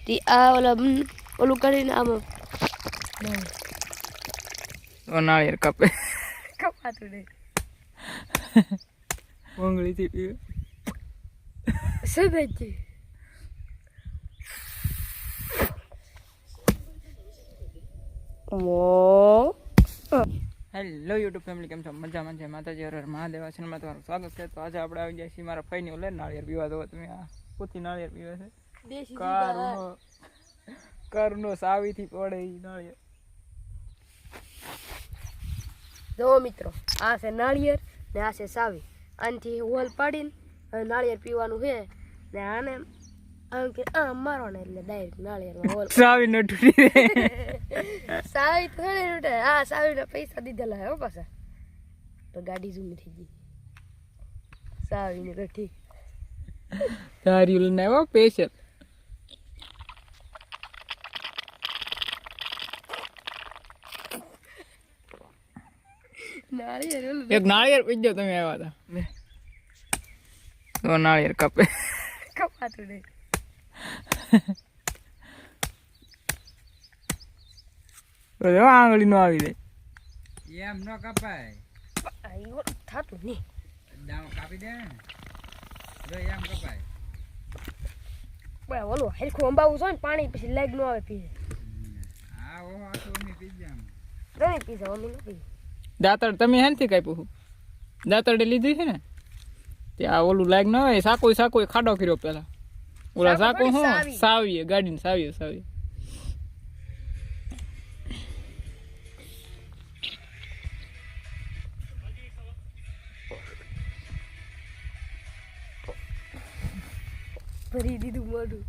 તી આ ઓલું કરીને આમ નાળિયેર કાપે કપાતું નહીં કોંગળીથી પીવે સદાજી હેલો યુટ્યુબ ફેમિલી, કેમ છો? મજામાં છે? માતાજી હર હર મહાદેવ ચેનલમાં તમારું સ્વાગત છે. તો આજે આપણે આવી જાય છીએ મારા ફઈની ઓલે નાળિયેર પીવા. દો તમે આ પોતી નાળિયેર પીવે છે. કારુનો સાવીથી પડે એ નાળિયેર. જો મિત્રો, આ છે નાળિયેર ને આ છે સાવી. આનાથી હોલ પાડીને નાળિયેર પીવાનું છે ને આને આમ કે આમ મારો ને એટલે ડાયરેક્ટ નાળિયેરમાં હોલ સાવી ન તૂટી સાવી તો ને તૂટે. હા, સાવીના પૈસા દીધેલા હે પાછા, તો ગાડી જૂની થઈ ગઈ. સાવીને તો ઠીક તારી લઈને આવ્યો સ્પેશિયલ. એક નાળિયેર પી જાવ તમે આવ્યા હતા. તો નાળિયેર કાપે કપાતું નહીં આંગળી નો આવી જાય એમ ન કપાય, થતું નહીં. દાવ કાપી દે ને જો એમ કપાય. બરાબર, ઓલું હરખું અંબાવું છે ને પાણી, પછી લેગ નો આવે પીએ. હા ઓ આ તો મી પી જામ નહીં પીશે મમ્મી ન પી. દાંતડ તમે હેનથી કાપ્યું? દાંતડે લીધી છે ને ત્યાં ઓલું લાગ ન હોય. સાકો ખાડો કર્યો પેલા. ઓલા સાકો હું સાવીએ ગાડીને સાવીએ ભરી દીધું મોઢું.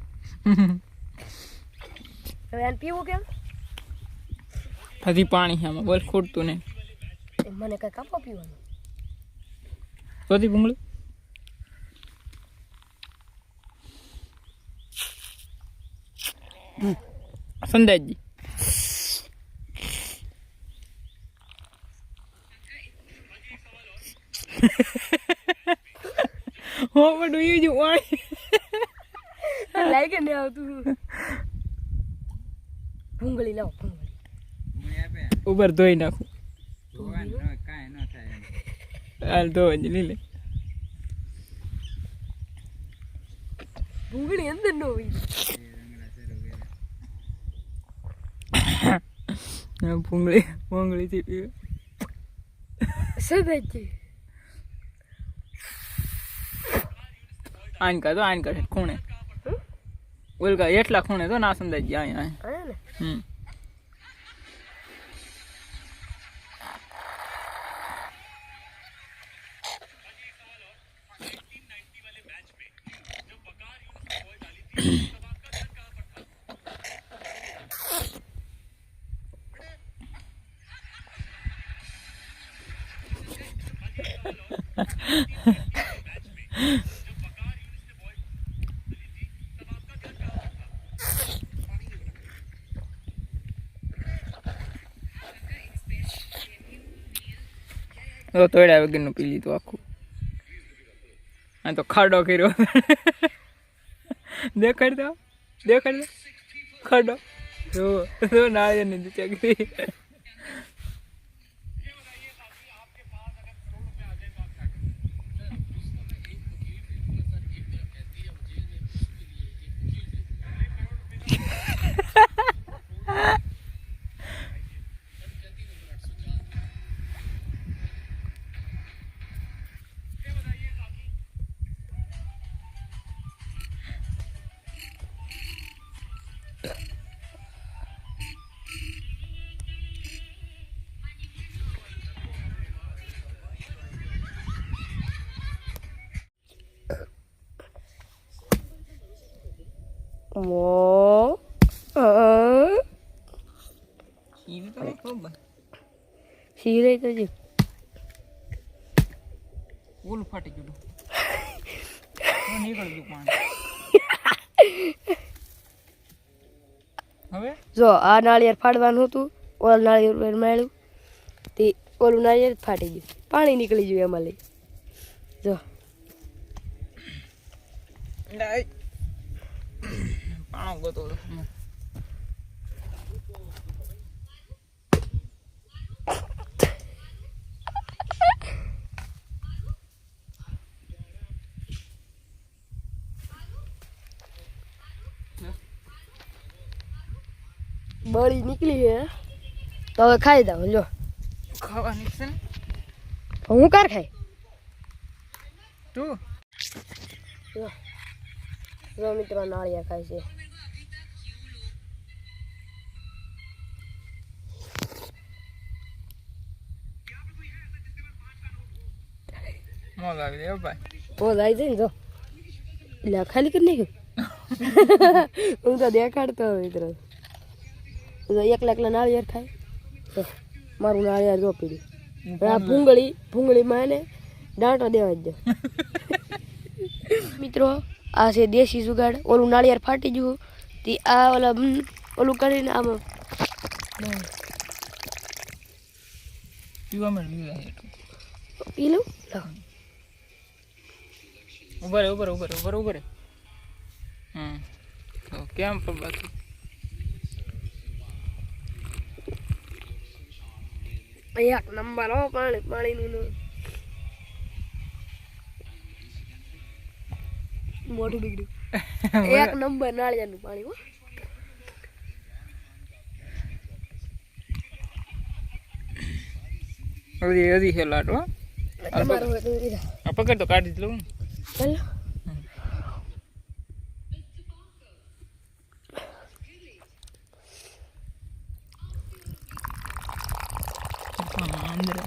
હવે આને પીવું કેમ? હજી પાણી છે આમાં, બોલ ખૂટતું નહીં. મને કઈ કાપો પીવાનું. સોધી ભૂંગળી સંદાજી હો બડું ઈ જ પાણી લાગે ને આવતું. ભૂંગળી લાવો, ભૂંગળી હું આપે ઉપર ધોઈ નાખું. જોવાન ન કાઈ ન થાય. હાલ ધોવા જ લીલે. ભૂંગળી અંદર ન હોય. ભૂંગળી થી પીવે સદાજી આન કરે ખૂણે ઓલકા એટલા ખૂણે તો ના સંદાજી અહીંયા આયા ને. તોડ્યા વગરનું પી લીધું આખું. આ તો ખાડો કર્યો. દેખાડ દો ખાડો. જો નાળિયેરની નીચે ગઈ. શીરે તો જો ઓલું ફાટી ગયું. નીકળી ગયું પાણી. હવે જો આ નાળિયેર ફાડવાનું હતું, ઓલું નાળિયેર માળ્યું તે ઓલું નાળિયેર ફાટી ગયું, પાણી નીકળી ગયું એમાં. લઈ જો પાણો ગોતો હતો. બળી નીકળી છે તો હવે ખાઈ દઉં લો. ખાવાની છે ને હું કાર ખાઈ તું જો મિત્રો નાળિયા ખાય છે. મોજ આવી જાય ભાઈ. પોઝ આવી જાય ને જો એટલે આ ખાલી કરી નાખ્યું. હું તો દેખાડતો મિત્રો એકલા એકલા નાળિયેર ખાય તો મારું નાળિયેર જો પીડ્યું. આ ભૂંગળીમાં એને દાંટો દેવા જ દો. મિત્રો આ છે દેશી જુગાડ. ઓલું નાળિયેર ફાટી ગયું તે આ ઓલું કરીને આમાં પીવા મળે લીધા પી લઉં. ઉભરે. તો કેમ પણ બાકી એક નંબર હો પાણીનું મોઢું બગડ્યું. એક નંબર નાળિયેરનું પાણી હો. હજી છે લાટ હો. તમારો હોય તો દીધા. આ પકડ તો કાઢી જ લઉં ને. ચાલો અંદર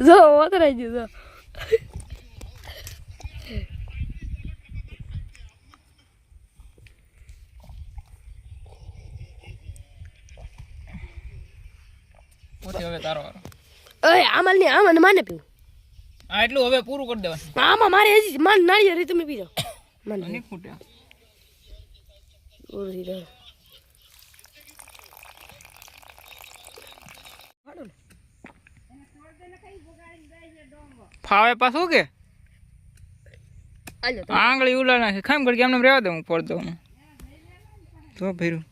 જો ઓતરાઈ ગયું જો. પછી હવે તારો વારો. ઓય આમાં માને પીવું. આ એટલું હવે પૂરું કરી દેવાનું. આમાં મારે હજી માન નાળિયેર તમે પી જાઓ. મને નહીં ખૂટ્યા. ઓરી દે. ફાવે પાછું કે આજો આંગળી ઉલા નાખે ખામ ઘડી એમને રહેવા દે હું પડ દઉં તો ભેરું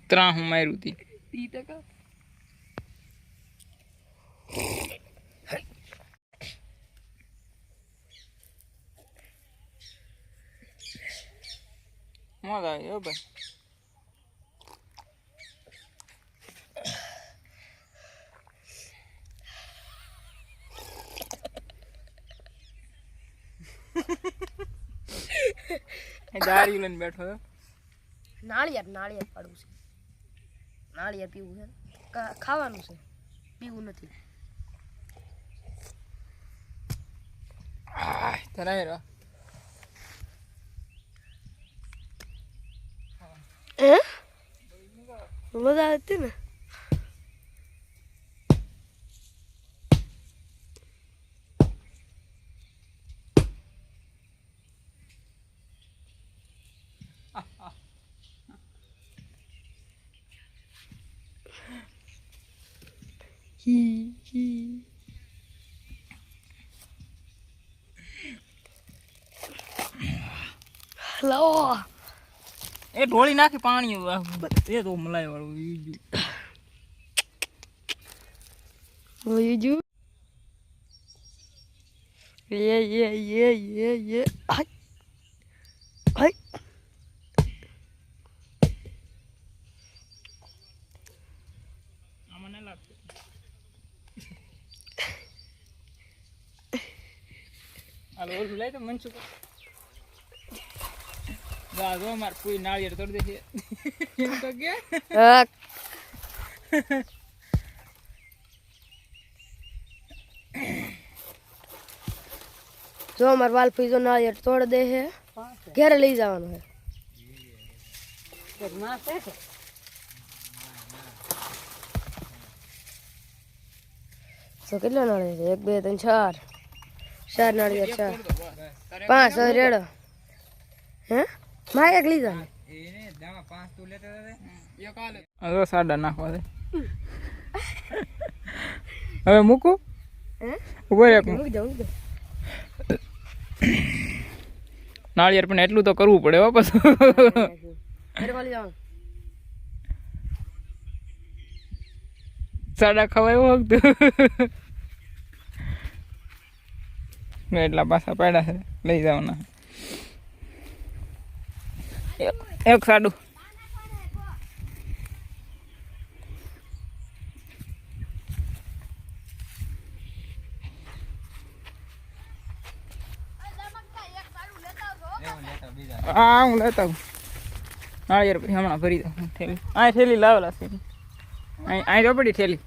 ત્રા હું માર્યું હતી. પી ટકા મોજ આવી હો ભાઈ. દારી લઈને બેઠો નાળિયેર પાડવું છે. નાળિયેર પીવું છે. ખાવાનું છે, પીવું નથી. ધરાય રહ્યો. મજા આવતી ને. લાવો એ ઢોળી નાખી પાણી એ તો મલાઈ વાળું બીજું યે હાય આમાં ના લાગતું. હાલો ઓલું લઈ તો મનસુખ જો માર કોઈ નાળિયેર તોડી દે એમ તો કે જો અમાર વાલ ફીજો નાળિયેર તોડ દે છે. ઘરે લઈ જવાનું છે. તો કેટલા નાળિયેર છે? 1 2 3 4 નાળિયેર 4 5 રેડો હે માં એક લીધા ને એને દવા 5 તું લેતા હતા એક આલે હવે સાડા નાખવા દે હવે મૂકું હે ઉપર એક મૂકી દો નાળિયેર પણ એટલું તો કરવું પડે વાપસ અરે વાલી જાવ સાડા ખવાય વખત એટલા પાછા પડ્યા છે લઈ જવાના એક સાડું એવું લેતા બીજા હા હું લેતા આવું નાળિયેર પછી હમણાં ભરી દઉં થેલી આ થેલી લાવેલા છે અહીં તો પડી થેલી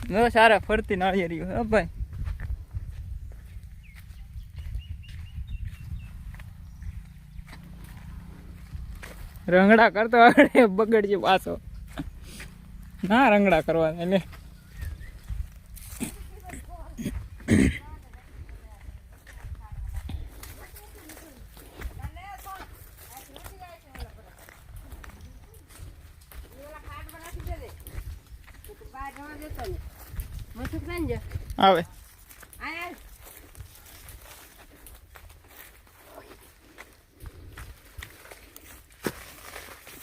જો સારા ફરતી નાળિયેરી હો ભાઈ રંગડા કરતો આવડે બગડજે પાછો ના રંગડા કરવા એટલે આવે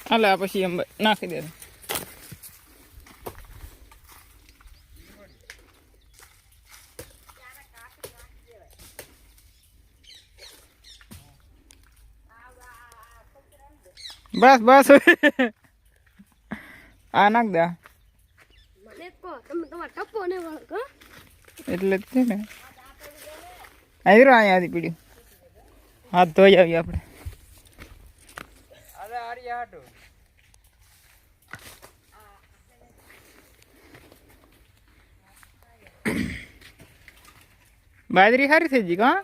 હાલે આ પછી એમ નાખી દે બસ બસ આ નાખ દે મને કહો તમે તમાર ટપ્પો ને વળો કો એટલે જ છે ને આવ્યો અહીંયાથી પીડ્યું હાથ ધોઈ આવીએ આપણે અરે આરિયા હાટો બાજરી સારી થઈ ગઈ કા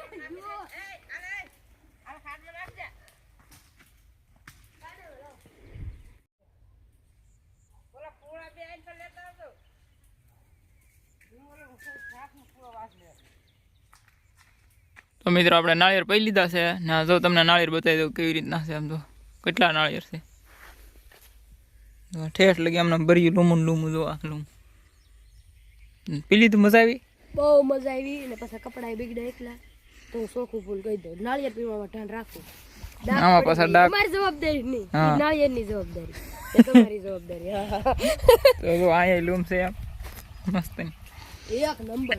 તો મિત્રો આપણે નાળિયેર પી લીધા છે ને જો તમને નાળિયેર બતાવી દઉં કેવી રીતના છે આમ તો કેટલા નાળિયેર છે ઠેઠ લગી આમને ભર્યું લૂમું લૂમું જો આ લૂમ પી લીધું મજા આવી બહુ મજા આવી અને પાછા કપડા બગડ્યા એકલા તો હું ચોખ્ખું ફૂલ કહી દઉં નાળિયેર પીવામાં ધ્યાન રાખવું આમાં પાછા ડાક તમારી જવાબદારી નહીં હા. નાળિયેરની જવાબદારી એ તમારી જવાબદારી હા. તો જો અહીંયા લૂમ છે આમ મસ્ત એક નંબર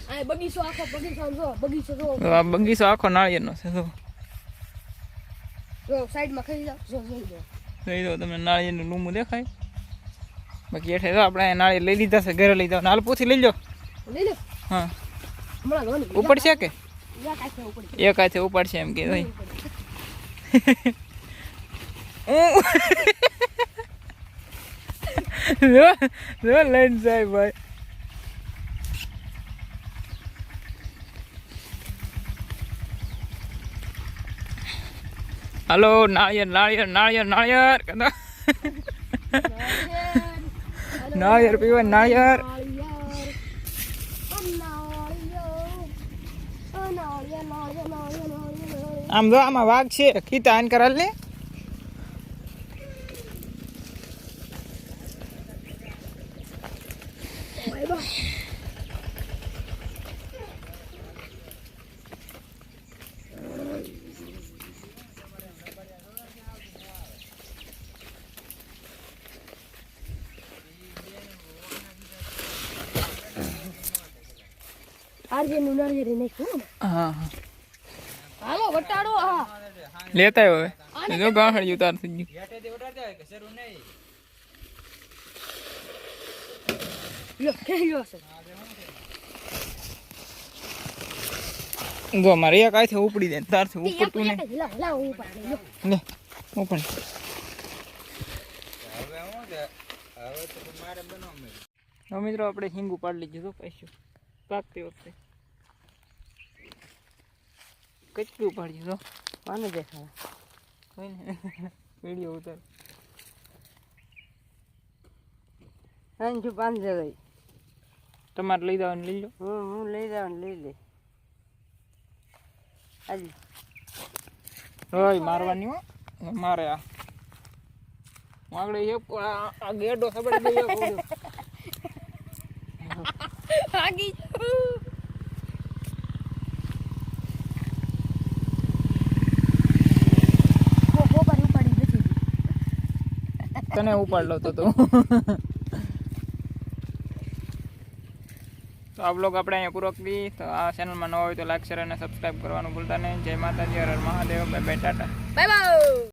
આ બગીચો આખો બગીચો આમ જો બગીચો જો તો આ બગીચો આખો નાળિયેરનો છે જો જો સાઈડમાં ખાઈ જાવ જો જોઈ દો જોઈ દો તમને નાળિયેરનું લૂમું દેખાય બાકી હેઠે જો આપણે અહીંયા નાળિયેર લઈ લીધા છે ઘરે લઈ જાઓ હાલ પૂછી લઈ લો લઈ લો હા હમણાં જોવાની ઉપર છે કે યા કાંઈ ઉપર એક હાથે ઉપાડશે એમ કે ભાઈ જો લઈને જાય ભાઈ હાલો નાળિયેર નાળિયેર નાળિયેર નાળિયેર નાળિયેર પીવા નાળિયેર આમ જો આમાં વાઘ છે ખીતા આન કરાલ ને આરજે નું નાળિયેર નાખ્યું હા હાલો વટાડો હા લેતા આવ્યો હવે જો ગાંઠડી ઉતાર થઈ ગયું હેઠેથી ઉડાડતા હોય કે શરૂ નહીં લો કેયો છે જો મારે એક આથી ઉપડી દે તારથી ઉપડતું ને લાવ લાવ ઉપર લો લે ઉપર હવે હું છે હવે તો મારે બનાવવું મેં હવે મિત્રો આપણે હિંગુ પાડી લીધું તો પૈસું પાકતી વખતે કેટલું પાડ્યું તો પાને દેખાડા કોઈ ને વિડીયો ઉતાર અંજુ પાન જગાઈ તમારે લઈ જવાનું લઈ લો હું લઈ જાવ લઈ લે હાજી ઓય મારવાની હો મારે આ આગળ એક આ ગેડો ખબર ગઈ આગી તને ઉપાડ લો તો તું તો આ બ્લોગ આપણે અહીંયા પૂરો કરી તો આ ચેનલમાં ન હોય તો લાઈક શેર અને સબસ્ક્રાઈબ કરવાનું ભૂલતા નહીં જય માતાજી હર હર Mahadev bye bye tata bye by